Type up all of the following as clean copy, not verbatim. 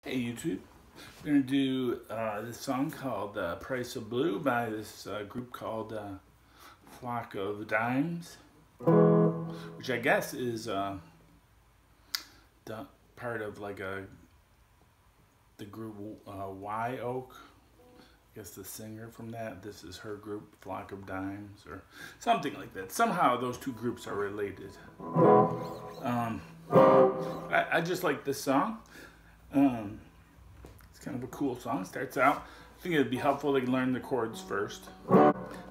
Hey YouTube, we're going to do this song called Price of Blue by this group called Flock of Dimes, which I guess is part of like the group Y Oak. I guess the singer from that, this is her group, Flock of Dimes, or something like that. Somehow those two groups are related. I just like this song. It's kind of a cool song. Starts out, I think it'd be helpful to learn the chords first.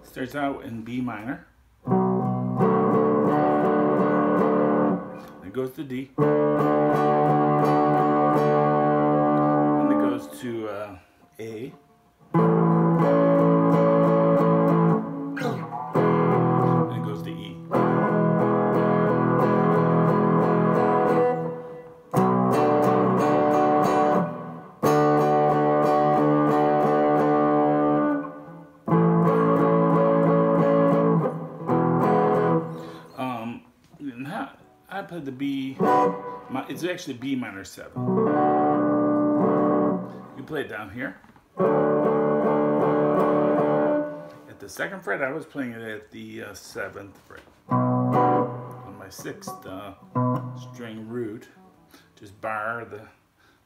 Starts out in B minor. It goes to D. And it goes to A. And it goes to E. I played the B, it's actually B minor 7. You play it down here. At the 2nd fret, I was playing it at the 7th fret. On my 6th string root, just bar the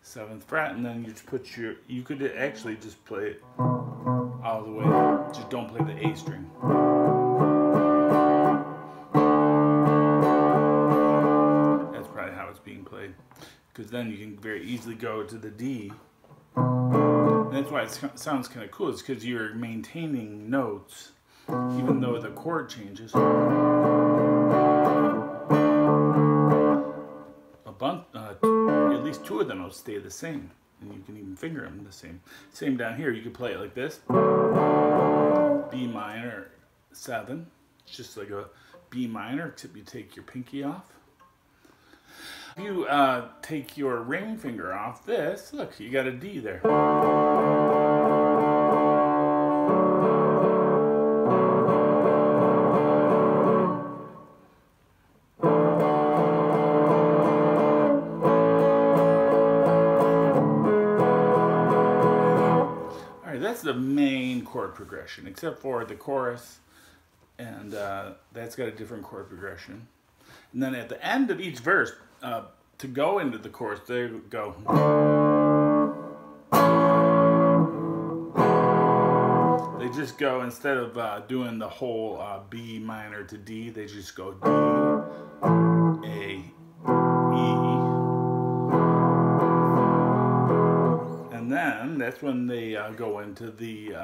7th fret, and then you just put you could actually just play it all the way, just don't play the A string. Being played, because then you can very easily go to the D. And that's why it sounds kind of cool. It's because you're maintaining notes even though the chord changes. At least 2 of the notes stay the same, and you can even finger them the same. Same down here, you could play it like this. B minor 7. It's just like a B minor, except you take your pinky off. If you take your ring finger off this, look, you got a D there. Alright, that's the main chord progression, except for the chorus, and that's got a different chord progression. And then at the end of each verse, to go into the chorus, there you go. They just go, instead of doing the whole B minor to D, they just go D, A, E. And then that's when they go into the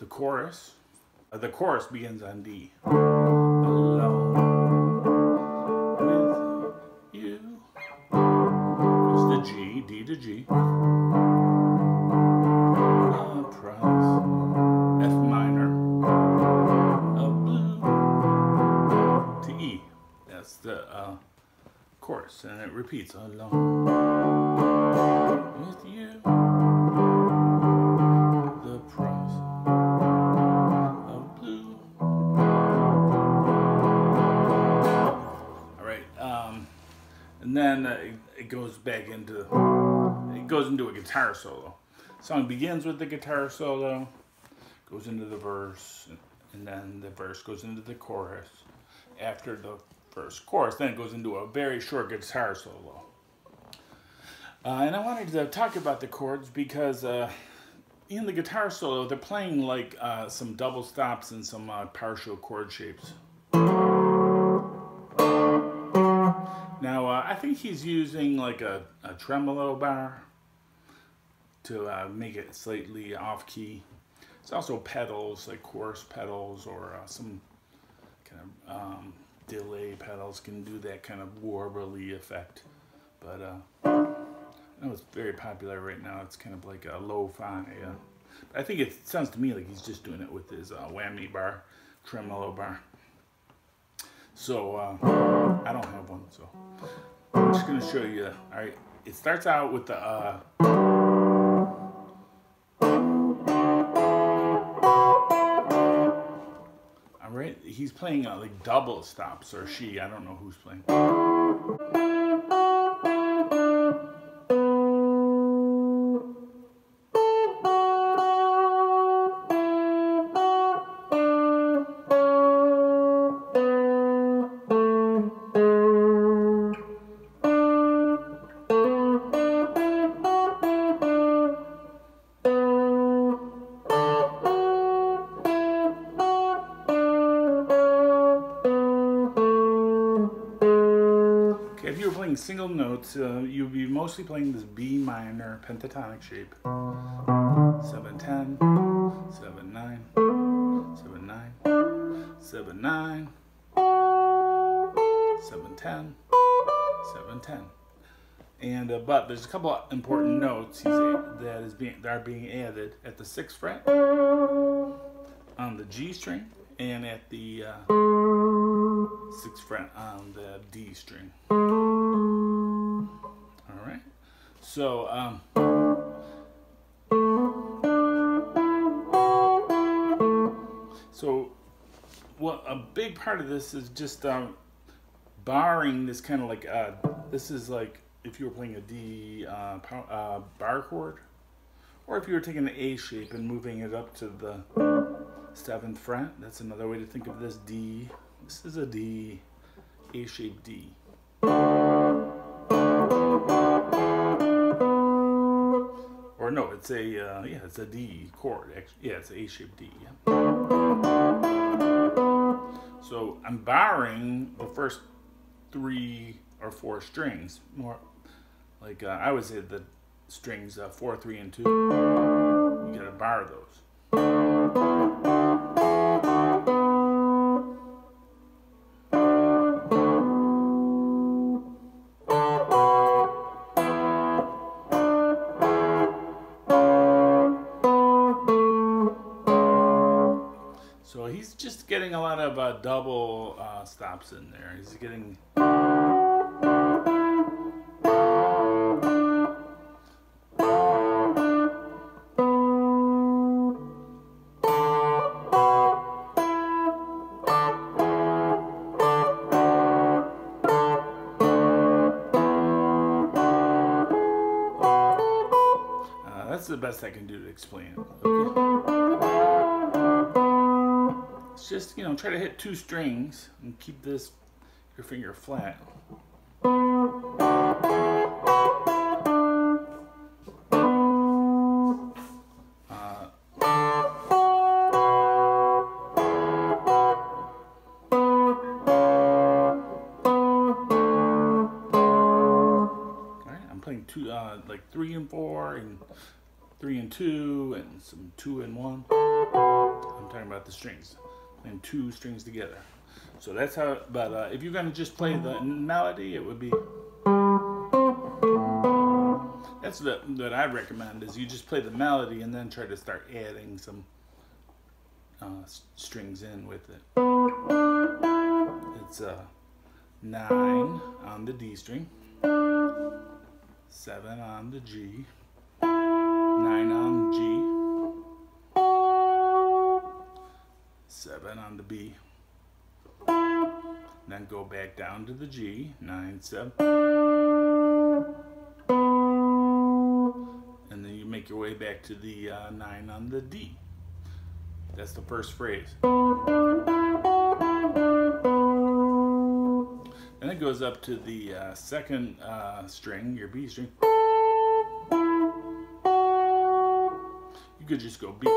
chorus. The chorus begins on D. Alone. G, D to G, price, F minor, blue, to E. That's the chorus, and it repeats, alone with you, the price of blue. All right, and then it goes back into, a guitar solo. The song begins with the guitar solo, goes into the verse, and then the verse goes into the chorus. After the first chorus, then it goes into a very short guitar solo. And I wanted to talk about the chords because in the guitar solo, they're playing like some double stops and some partial chord shapes. Now, I think he's using like a tremolo bar to make it slightly off-key. It's also pedals, like chorus pedals, or some kind of delay pedals can do that kind of warbly effect. But I know it's very popular right now. It's kind of like a lo-fi. I think it sounds to me like he's just doing it with his whammy bar, tremolo bar. So, I don't have one, so I'm just going to show you. Alright, it starts out with the, alright, he's playing like double stops, or she, I don't know who's playing. And then it goes into a guitar solo. The song begins with the guitar solo. Goes into the chorus. After the first chorus, then it goes into the chorus. And then that's when they go into the chorus. The chorus begins on D. Alone with you, the price of blue. single notes, you'll be mostly playing this B minor pentatonic shape. 7-10, 7-9, 7-9, 7-9, 7-10, 7-10. And but there's a couple of important notes that are being added at the 6th fret on the G string and at the 6th fret on the D string. All right. So what a big part of this is just barring this kind of like this is like if you were playing a D bar chord, or if you were taking the A shape and moving it up to the 7th fret. That's another way to think of this. D. This is a D, A shaped D. Or no, it's a yeah, it's a D chord. Yeah, it's an A shaped D. Yeah. So I'm barring the first 3 or 4 strings. More like I would say the strings 4, 3, and 2. You gotta bar those. So he's just getting a lot of double stops in there. He's getting that's the best I can do to explain it. Okay. It's just, you know, try to hit 2 strings and keep your finger flat. I'm playing 2, like 3 and 4 and 3 and 2 and some 2 and 1. I'm talking about the strings, playing 2 strings together. So that's how. But if you're gonna just play the melody, it would be. That's what I recommend is you just play the melody and then try to start adding some strings in with it. It's 9 on the D string, 7 on the G, 9 on G, 7 on the B, then go back down to the G, 9, 7, and then you make your way back to the 9 on the D. That's the first phrase. Then it goes up to the 2nd string, your B string. You could just go B,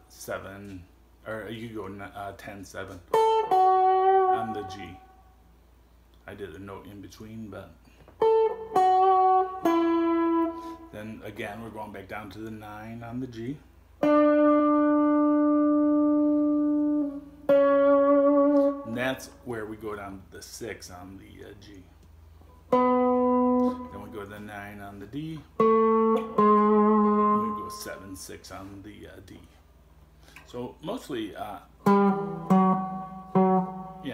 7, or you could go 10, 7 on the G. I did a note in between, but then again we're going back down to the 9 on the G. And that's where we go down to the 6 on the G. Then we go to the 9 on the D. And we go 7, 6 on the D. So mostly,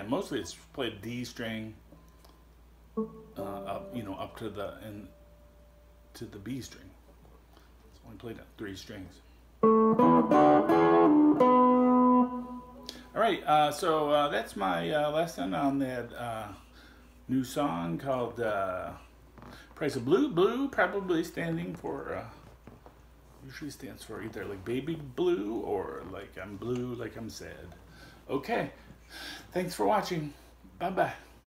mostly it's played D string up, up to the to the B string. So we played 3 strings. All right, so that's my lesson on that new song called Price of Blue. Blue probably standing for, usually stands for either like baby blue or like I'm blue, like I'm sad. Okay, thanks for watching. Bye-bye.